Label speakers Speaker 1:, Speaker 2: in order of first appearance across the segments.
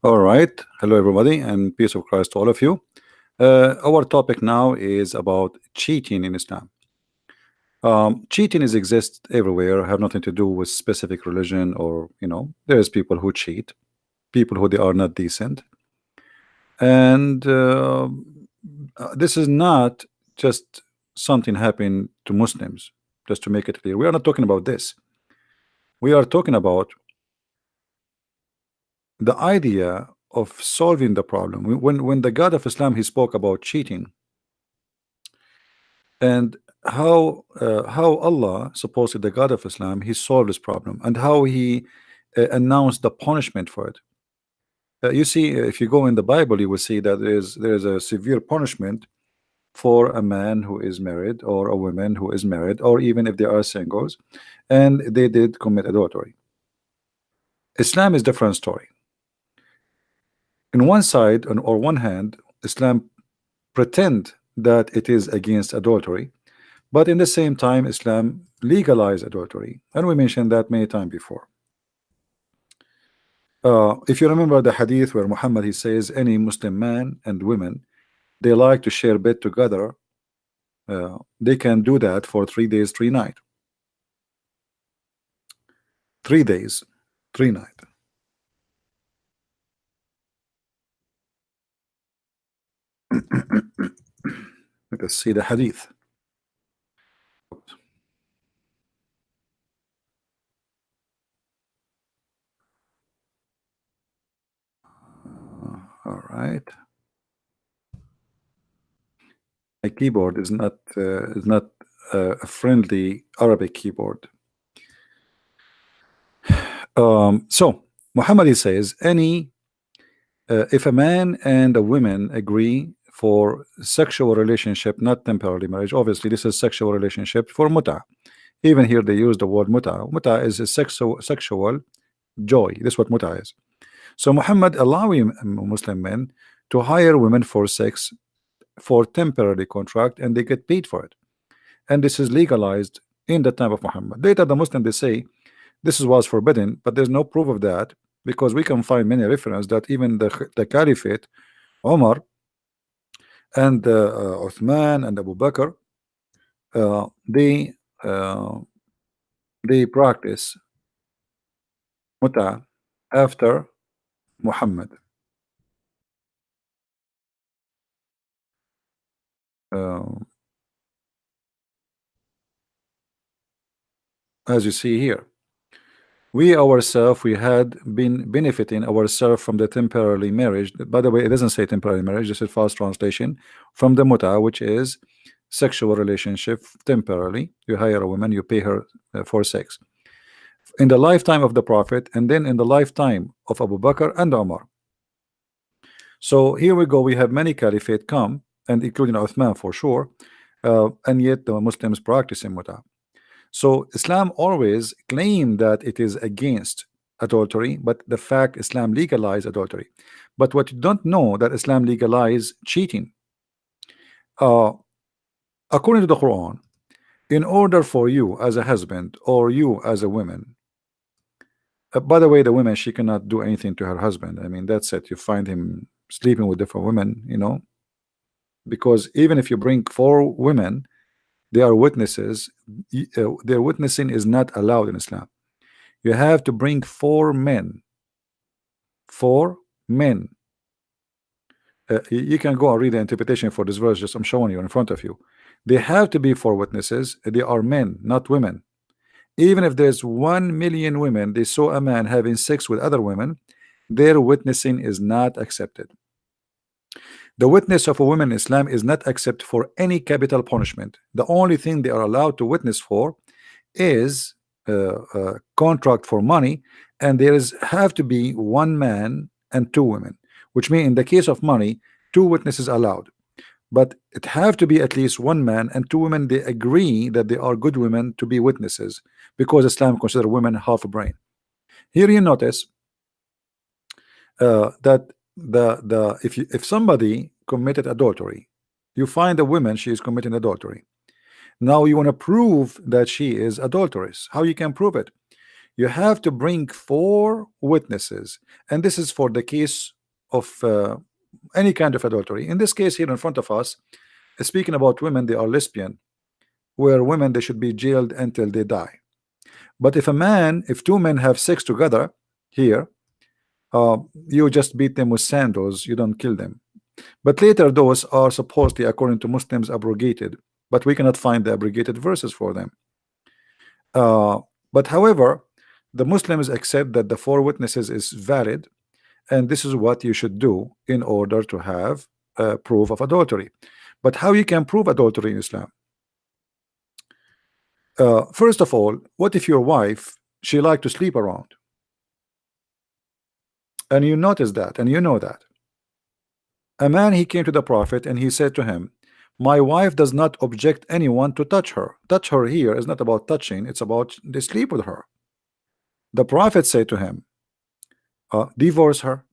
Speaker 1: All right. Hello, everybody, and peace of Christ to all of you. Our topic now is about cheating in Islam. Cheating is exists everywhere, have nothing to do with specific religion or, there's people who cheat, people who they are not decent. And this is not just something happening to Muslims, just to make it clear. We are not talking about this. We are talking about the idea of solving the problem. When the God of Islam, he spoke about cheating and how Allah, supposedly the God of Islam, he solved this problem, and how he announced the punishment for it. You see, if you go in the Bible, you will see that there is a severe punishment for a man who is married, or a woman who is married, or even if they are singles and they did commit adultery. Islam is different story. In one side, or one hand, Islam pretend that it is against adultery, but in the same time Islam legalized adultery, and we mentioned that many times before. If you remember the hadith where Muhammad, he says any Muslim man and women, they like to share bed together, they can do that for 3 days 3 nights. 3 days 3 nights. Let us see the hadith. All right. My keyboard is not a friendly Arabic keyboard. So Muhammad, he says if a man and a woman agree for sexual relationship, not temporary marriage, obviously this is sexual relationship for muta. Even here they use the word muta. Muta is a sexual joy. This is what muta is. So Muhammad allowing Muslim men to hire women for sex for temporary contract, and they get paid for it, and this is legalized in the time of Muhammad. Later the Muslim, they say this was forbidden, but there's no proof of that, because we can find many references that even the Caliphate, Omar and Uthman and Abu Bakr, they practice muta after Muhammad. As you see here, we ourselves, we had been benefiting ourselves from the temporary marriage. By the way, it doesn't say temporary marriage, this is fast translation from the muta, which is sexual relationship temporarily. You hire a woman, you pay her for sex in the lifetime of the Prophet, and then in the lifetime of Abu Bakr and Umar. So here we go, we have many caliphate come, and including Uthman for sure, and yet the Muslims practicing muta. So Islam always claimed that it is against adultery, but the fact Islam legalized adultery. But what you don't know, that Islam legalized cheating. According to the Quran, in order for you as a husband or you as a woman, by the way, the woman, she cannot do anything to her husband. I mean, that's it. You find him sleeping with different women, because even if you bring 4 women, they are witnesses. Their witnessing is not allowed in Islam. You have to bring 4 men. 4 men. You can go and read the interpretation for this verse. Just I'm showing you in front of you. They have to be 4 witnesses. They are men, not women. Even if there's 1 million women, they saw a man having sex with other women, their witnessing is not accepted. The witness of a woman in Islam is not accepted for any capital punishment. The only thing they are allowed to witness for is a contract for money, and there have to be 1 man and 2 women, which means in the case of money, 2 witnesses allowed, but it have to be at least 1 man and 2 women. They agree that they are good women to be witnesses, because Islam consider women half a brain. Here you notice that if somebody committed adultery, you find a woman, she is committing adultery. Now you want to prove that she is adulteress. How you can prove it? You have to bring 4 witnesses, and this is for the case of any kind of adultery. In this case here in front of us, speaking about women, they are lesbian, where women they should be jailed until they die. But if two men have sex together here, you just beat them with sandals, you don't kill them. But later those are supposedly, according to Muslims, abrogated, but we cannot find the abrogated verses for them. But however, the Muslims accept that the 4 witnesses is valid, and this is what you should do in order to have proof of adultery. But how you can prove adultery in Islam? First of all, what if your wife, she like to sleep around, and you notice that, and you know that? A man, he came to the Prophet and he said to him, my wife does not object anyone to touch her. Touch her here is not about touching, it's about they sleep with her. The Prophet said to him, divorce her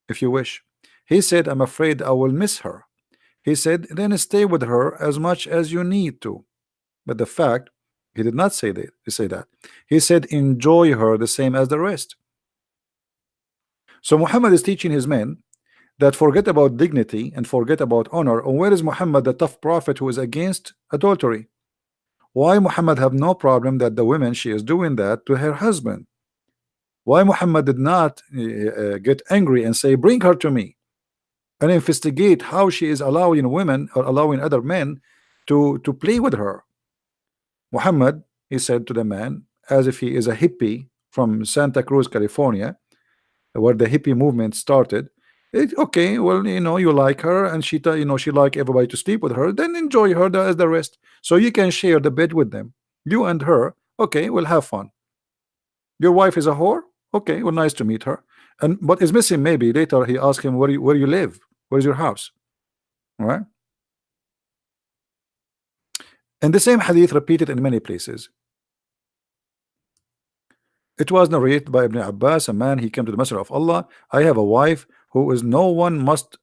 Speaker 1: if you wish. He said, I'm afraid I will miss her. He said, then stay with her as much as you need to. But the fact, he did not say that. He said, enjoy her the same as the rest. So Muhammad is teaching his men that forget about dignity and forget about honor. And where is Muhammad, the tough prophet who is against adultery? Why Muhammad have no problem that the women, she is doing that to her husband? Why Muhammad did not get angry and say, bring her to me, and investigate how she is allowing women or allowing other men to play with her? Muhammad, he said to the man, as if he is a hippie from Santa Cruz, California, where the hippie movement started. Okay, well, you like her, and she like everybody to sleep with her, then enjoy her as the rest, so you can share the bed with them, you and her. Okay, we'll have fun. Your wife is a whore. Okay, well, nice to meet her. And what is missing, maybe later he asked him, where you live, where's your house? All right. And the same hadith repeated in many places. It was narrated by Ibn Abbas, a man, he came to the Messenger of Allah, I have a wife who is no one must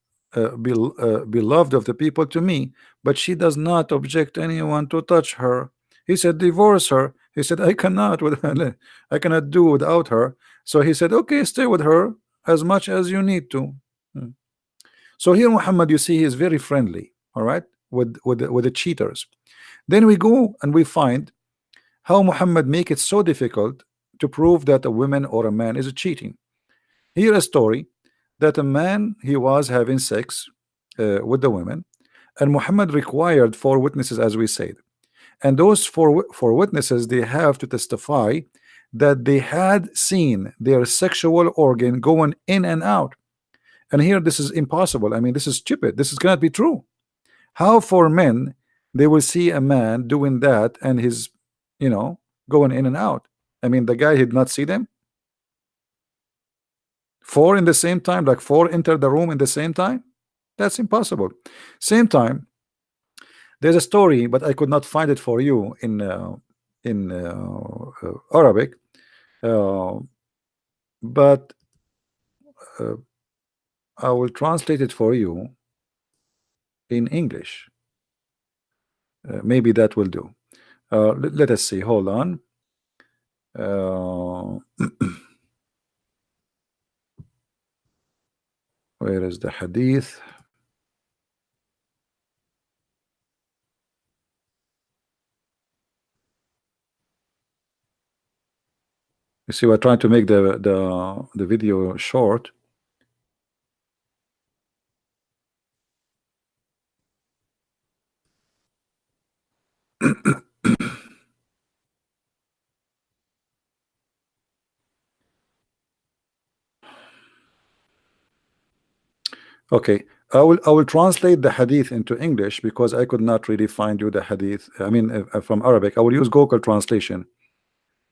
Speaker 1: be loved of the people to me, but she does not object anyone to touch her. He said, divorce her. He said, I cannot do without her. So he said, okay, stay with her as much as you need to. So here Muhammad, you see, he is very friendly, all right, with the cheaters. Then we go and we find how Muhammad make it so difficult to prove that a woman or a man is cheating. Here a story that a man, he was having sex with the women, and Muhammad required 4 witnesses, as we said, and those four witnesses, they have to testify that they had seen their sexual organ going in and out. And here this is impossible. I mean, this is stupid. This cannot be true. How 4 men they will see a man doing that and his going in and out? I mean, the guy did not see them. 4 in the same time, like 4 enter the room in the same time. That's impossible. Same time, there's a story, but I could not find it for you in Arabic, but I will translate it for you in English. Maybe that will do. Let us see. Hold on. Where is the hadith? You see, we're trying to make the video short. Okay, I will translate the hadith into English because I could not really find you the hadith. I mean, from Arabic. I will use Google translation.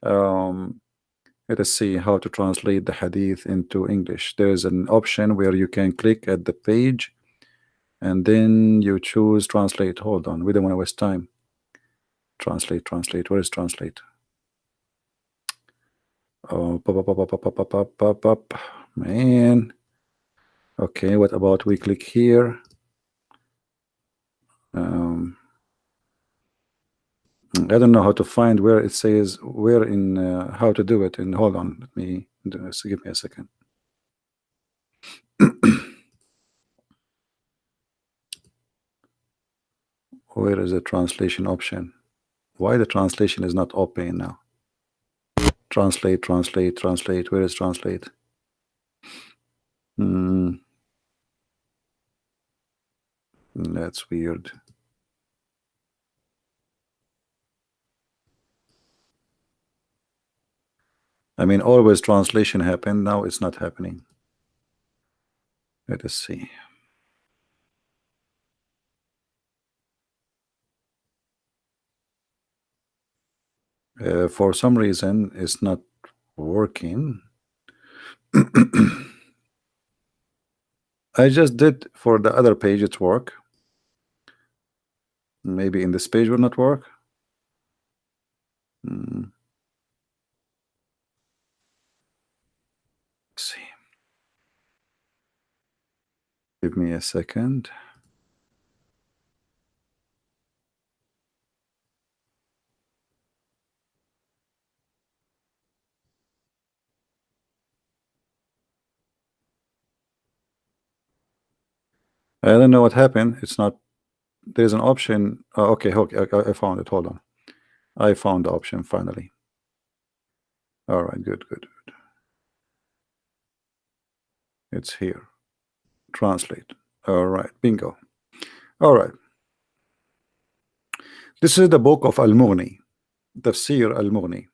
Speaker 1: Let us see how to translate the hadith into English. There's an option where you can click at the page and then you choose translate. Hold on, we don't want to waste time. Translate. Where is translate? Oh, pop, man. Okay, what about we click here? I don't know how to find where it says where in how to do it. And hold on, let me give me a second. Where is the translation option? Why the translation is not open now? Translate, translate, translate. Where is translate? That's weird. I mean, always translation happened. Now it's not happening. Let us see. For some reason, it's not working. I just did for the other page, it's work. Maybe in this page will not work. Let's see. Give me a second. I don't know what happened. It's not. There's an option. Okay, I found it. Hold on. I found the option finally. All right, good. It's here. Translate. All right, bingo. All right. This is the book of Al-Mughni, Tafsir Al-Mughni.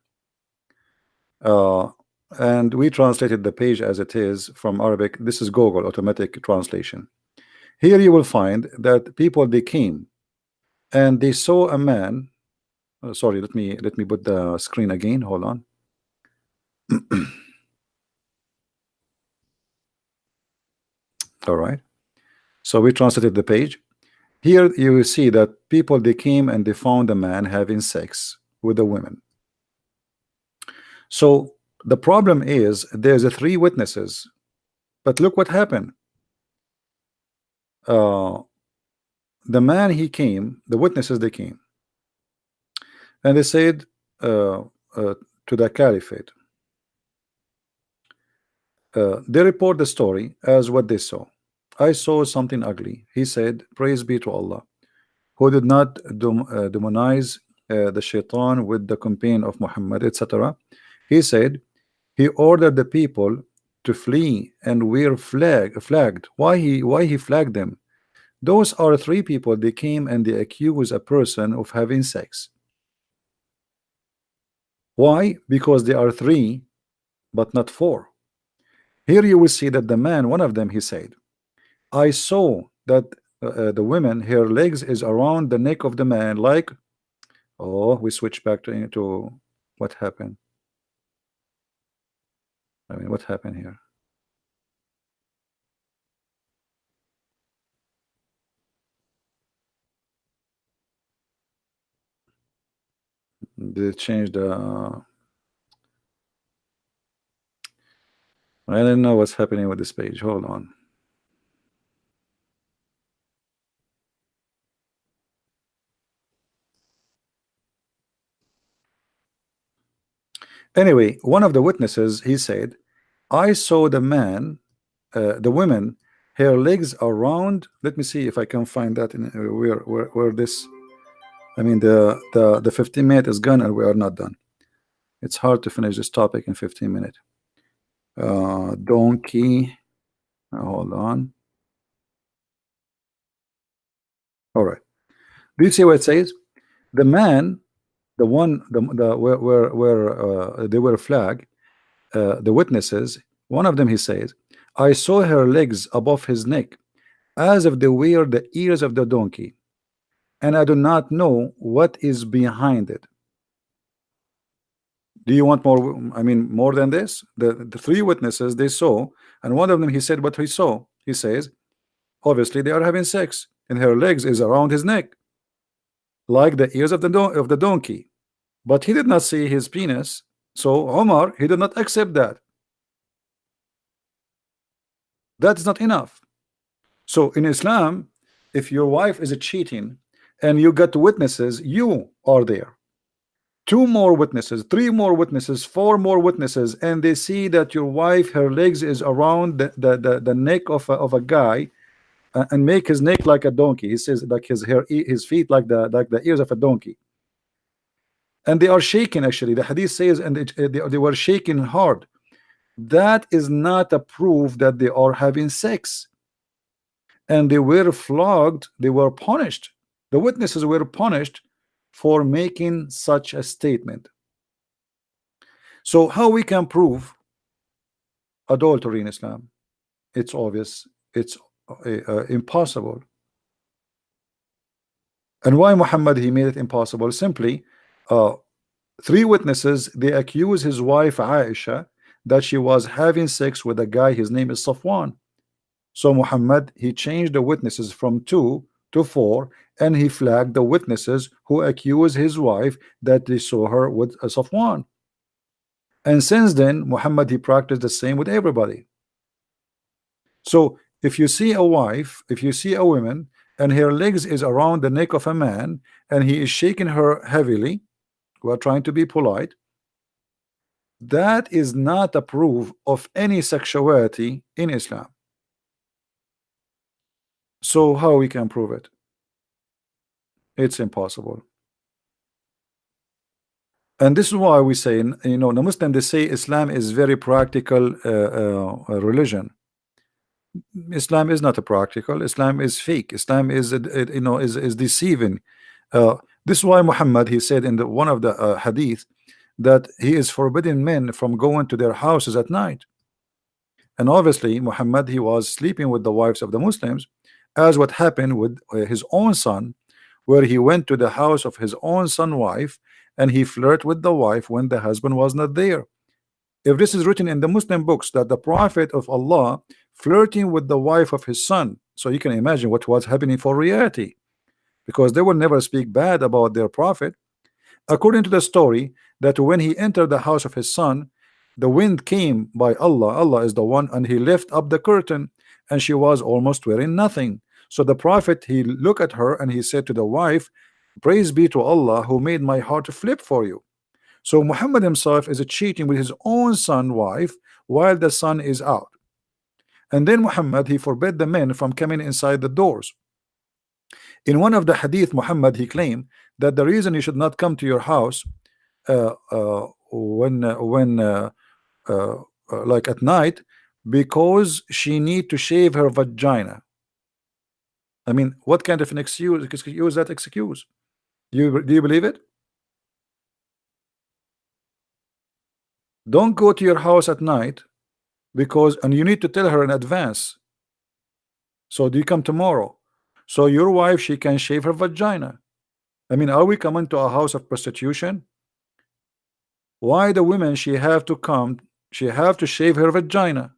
Speaker 1: And we translated the page as it is from Arabic. This is Google automatic translation. Here you will find that people, they came and they saw a man. Sorry, let me put the screen again. Hold on. All right. So we translated the page. Here you will see that people, they came and they found a man having sex with a woman. So the problem is there's a 3 witnesses, but look what happened. The man, he came, the witnesses, they came and they said to the caliphate, they report the story as what they saw. I saw something ugly. He said, praise be to Allah, who did not demonize the shaitan with the companion of Muhammad, etc. He said he ordered the people to flee and wear flagged. Why he flagged them? Those are 3 people. They came and they accuse a person of having sex. Why? Because they are 3 but not 4. Here you will see that the man, one of them, he said, I saw that the woman, her legs is around the neck of the man, like, oh, we switch back to what happened. I mean, what happened here? They changed the I don't know what's happening with this page. Hold on. Anyway, one of the witnesses, he said, I saw the man, the woman, her legs around. Let me see if I can find that in where this. I mean, the 15 minutes is gone and we are not done. It's hard to finish this topic in 15 minutes. Donkey. Hold on. All right. Do you see what it says? The man, the one, the where they were flagged, the witnesses. One of them, he says, I saw her legs above his neck, as if they were the ears of the donkey, and I do not know what is behind it. Do you want more? I mean, more than this? The 3 witnesses, they saw, and one of them, he said what he saw. He says, obviously they are having sex, and her legs is around his neck, like the ears of the donkey. But he did not see his penis. So Omar, he did not accept that. That is not enough. So in Islam, if your wife is cheating and you got witnesses, you are there. 2 more witnesses, 3 more witnesses, 4 more witnesses, and they see that your wife, her legs is around the neck of a guy. and make his neck like a donkey. He says like his feet like the ears of a donkey. And they are shaking, actually. The hadith says, and they were shaking hard. That is not a proof that they are having sex. And they were flogged, they were punished. The witnesses were punished for making such a statement. So how we can prove adultery in Islam? It's obvious. It's impossible. And why Muhammad he made it impossible? Simply, three witnesses, they accuse his wife Aisha that she was having sex with a guy, his name is Safwan. So Muhammad he changed the witnesses from 2 to 4, and he flagged the witnesses who accuse his wife that they saw her with Safwan. And since then Muhammad he practiced the same with everybody. So if you see a wife, if you see a woman and her legs is around the neck of a man and he is shaking her heavily while trying to be polite, that is not a proof of any sexuality in Islam. So how we can prove it? It's impossible. And this is why we say, you know, the Muslim, they say Islam is very practical religion. Islam is not a practical. Islam is fake. Islam is you know, is deceiving. This is why Muhammad he said in one of the hadith that he is forbidding men from going to their houses at night. And obviously Muhammad he was sleeping with the wives of the Muslims, as what happened with his own son, where he went to the house of his own son wife and he flirted with the wife when the husband was not there. If this is written in the Muslim books that the Prophet of Allah flirting with the wife of his son, so you can imagine what was happening for reality, because they will never speak bad about their prophet. According to the story, that when he entered the house of his son, the wind came by Allah, Allah is the one, and he lifted up the curtain and she was almost wearing nothing. So the prophet he looked at her and he said to the wife, praise be to Allah who made my heart flip for you. So Muhammad himself is cheating with his own son wife while the son is out. And then Muhammad he forbid the men from coming inside the doors. In one of the hadith, Muhammad he claimed that the reason you should not come to your house when like at night, because she need to shave her vagina. I mean, what kind of an excuse that excuse? Do you believe it? Don't go to your house at night because, and you need to tell her in advance. So do you come tomorrow? So your wife, she can shave her vagina. I mean, are we coming to a house of prostitution? Why the women she have to come, she have to shave her vagina?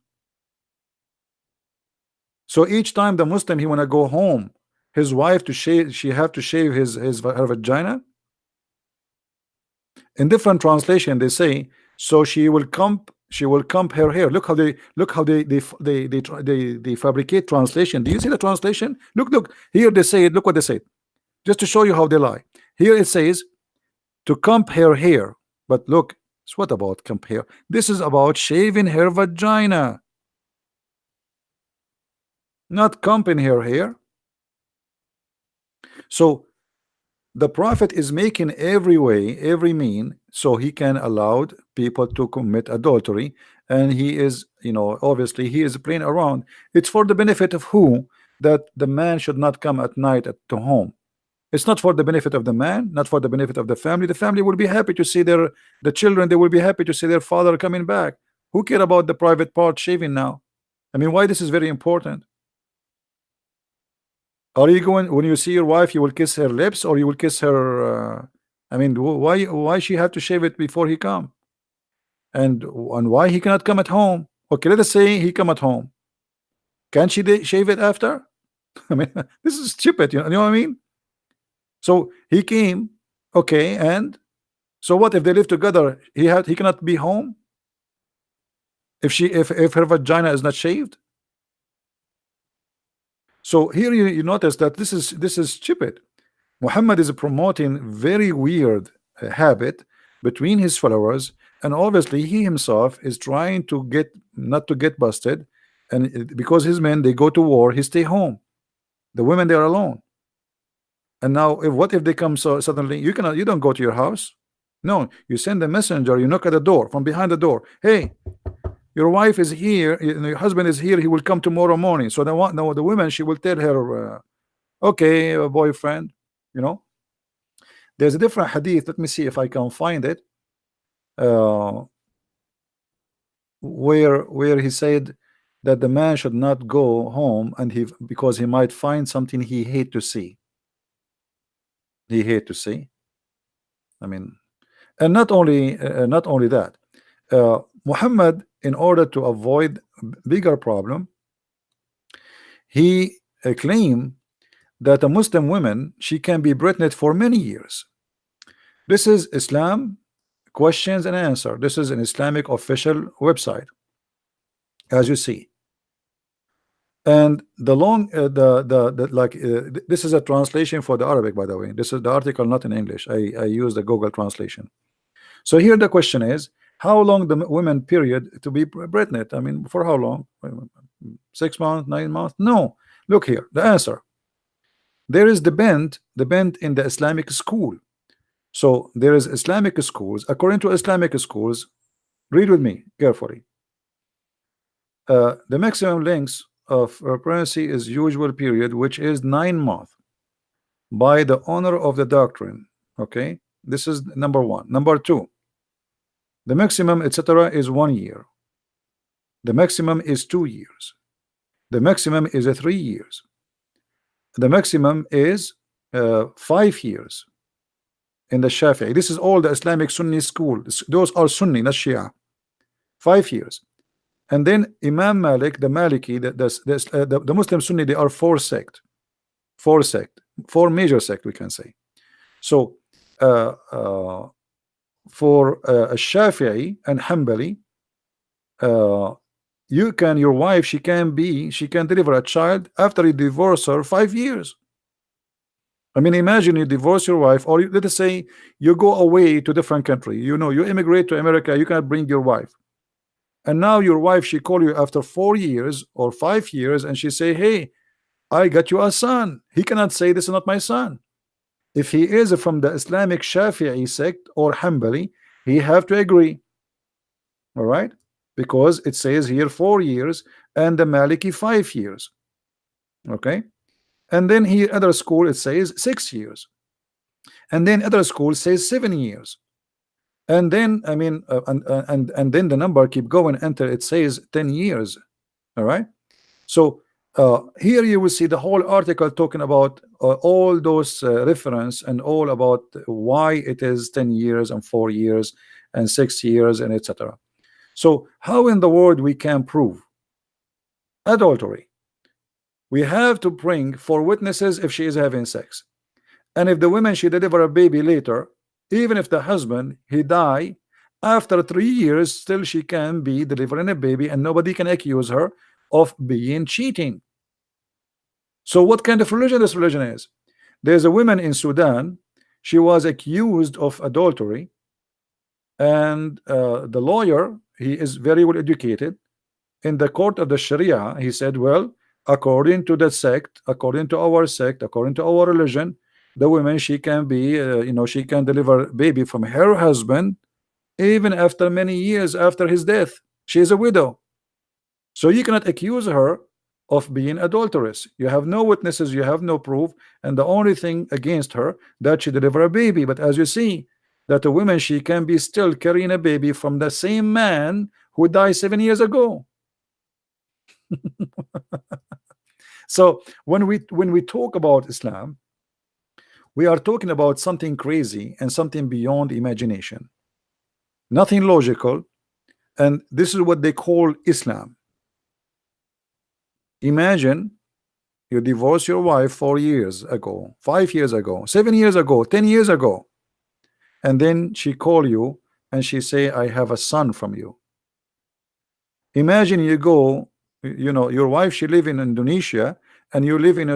Speaker 1: So each time the Muslim he wanna go home, his wife to shave, she have to shave her vagina. In different translation they say, so she will comb her hair. Look how they fabricate translation. Do you see the translation? Look here they say it. Look what they say, just to show you how they lie. Here it says to comb her hair, but look, it's what about comb hair? This is about shaving her vagina, not combing her hair. So the Prophet is making every way, every mean, so he can allow people to commit adultery, and he is, you know, obviously he is playing around. It's for the benefit of who? That the man should not come at night to home. It's not for the benefit of the man, not for the benefit of the family. The family will be happy to see the children, they will be happy to see their father coming back. Who care about the private part shaving now? I mean, why this is very important? Are you going, when you see your wife, you will kiss her lips or you will kiss her? I mean, why she have to shave it before he come? And why he cannot come at home? Okay, let us say he come at home. Can she shave it after? I mean, this is stupid. You know what I mean? So he came, okay, and so what if they live together? He cannot be home if her vagina is not shaved. So here you notice that this is stupid. Muhammad is promoting very weird habit between his followers, and obviously he himself is trying to not to get busted, and because his men they go to war, he stay home. The women, they are alone. And now, if what if they come so suddenly? You don't go to your house. No, you send a messenger. You knock at the door from behind the door. Hey, your wife is here. Your husband is here. He will come tomorrow morning. So the woman, she will tell her, okay, boyfriend. You know, there's a different hadith. Let me see if I can find it. Where he said that the man should not go home and because he might find something he hate to see. He hate to see. I mean, and not only that, Muhammad, in order to avoid bigger problem, he claimed that a Muslim woman, she can be pregnant for many years. This is Islam questions and answer. This is an Islamic official website, as you see. And the long this is a translation for the Arabic, by the way. This is the article, not in English. I use the Google translation. So here the question is, how long the women period to be pregnant? I mean, for how long? 6 months, 9 months? No. Look here, the answer. There is the bent in the Islamic school. So there is Islamic schools. According to Islamic schools, read with me carefully. The maximum length of pregnancy is usual period, which is 9 months, by the honor of the doctrine. Okay, this is number one. Number two, the maximum, etc., is 1 year. The maximum is 2 years. The maximum is 3 years. The maximum is 5 years in the Shafi'i. This is all the Islamic Sunni school. Those are Sunni, not Shia. 5 years. And then Imam Malik, the Maliki, the Muslim Sunni, they are 4 sects. 4 major sects, we can say. So for Shafi'i and Hanbali, your wife, she can deliver a child after you divorce her 5 years. I mean, imagine you divorce your wife, or let us say you go away to a different country. You immigrate to America. You cannot bring your wife. And now your wife, she call you after 4 years or 5 years, and she say, hey, I got you a son. He cannot say this is not my son. If he is from the Islamic Shafi'i sect or Hanbali, he have to agree. All right, because it says here 4 years and the Maliki 5 years. Okay, and then here other school it says 6 years, and then other school says 7 years. And then I mean and then the number keep going until it says 10 years. All right, so here you will see the whole article talking about all those reference and all about why it is 10 years and 4 years and 6 years and etc. So how in the world we can prove adultery? We have to bring 4 witnesses if she is having sex, and if the woman, she deliver a baby later, even if the husband, he die after 3 years, still she can be delivering a baby, and nobody can accuse her of being cheating. So what kind of religion this religion is? There's a woman in Sudan, she was accused of adultery, and the lawyer, he is very well educated. In the court of the Sharia, he said, well, according to the sect, according to our sect, according to our religion, the woman, she can be she can deliver baby from her husband even after many years after his death. She is a widow, so you cannot accuse her of being adulterous. You have no witnesses, you have no proof, and the only thing against her that she deliver a baby. But as you see, that a woman, she can be still carrying a baby from the same man who died 7 years ago. So when we talk about Islam, we are talking about something crazy and something beyond imagination, nothing logical, and this is what they call Islam. Imagine you divorce your wife 4 years ago, 5 years ago, 7 years ago, 10 years ago, and then she call you and she say, I have a son from you. Imagine you go, your wife, she live in Indonesia, and you live in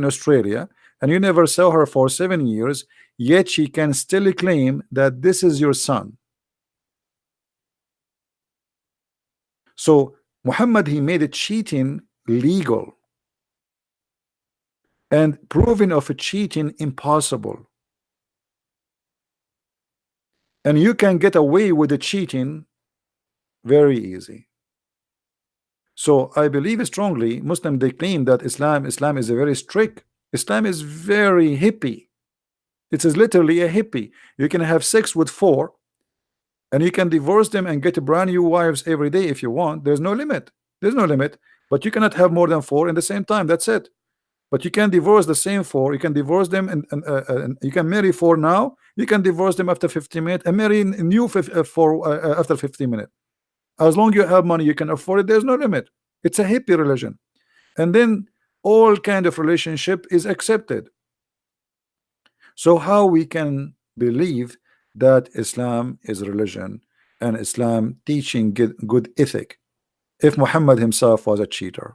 Speaker 1: Australia, and you never saw her for 7 years, yet she can still claim that this is your son. So Muhammad, he made it cheating legal. and proving of a cheating impossible. And you can get away with the cheating very easy. So I believe strongly Muslim, they claim that Islam is a very strict. Islam is very hippie. It is literally a hippie. You can have sex with 4 and you can divorce them and get brand new wives every day if you want. There's no limit. There's no limit. But you cannot have more than 4 in the same time. That's it. But you can divorce the same 4. You can divorce them and you can marry 4 now. You can divorce them after 15 minutes and marry new 4 after 15 minutes. As long as you have money, you can afford it. There's no limit. It's a hippie religion. And then all kind of relationship is accepted. So how we can believe that Islam is religion and Islam teaching good ethic if Muhammad himself was a cheater?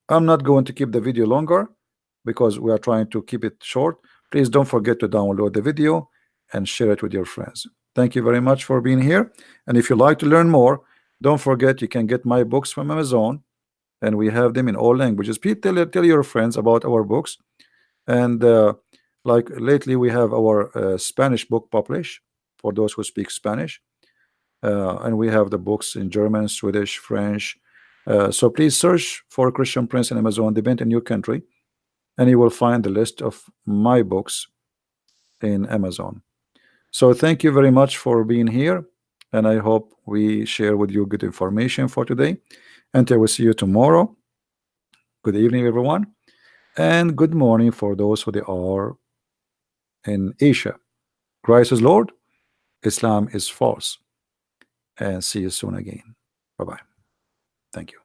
Speaker 1: I'm not going to keep the video longer because we are trying to keep it short. Please don't forget to download the video and share it with your friends. Thank you very much for being here. And if you like to learn more, don't forget you can get my books from Amazon, and we have them in all languages. Please tell your friends about our books. And like lately we have our Spanish book published for those who speak Spanish, and we have the books in German, Swedish, French. So please search for Christian Prince in Amazon, depend in your country, and you will find the list of my books in Amazon. So thank you very much for being here, and I hope we share with you good information for today. Until we see you tomorrow, good evening everyone, and good morning for those who they are in Asia. Christ is Lord, Islam is false, and see you soon again. Bye-bye. Thank you.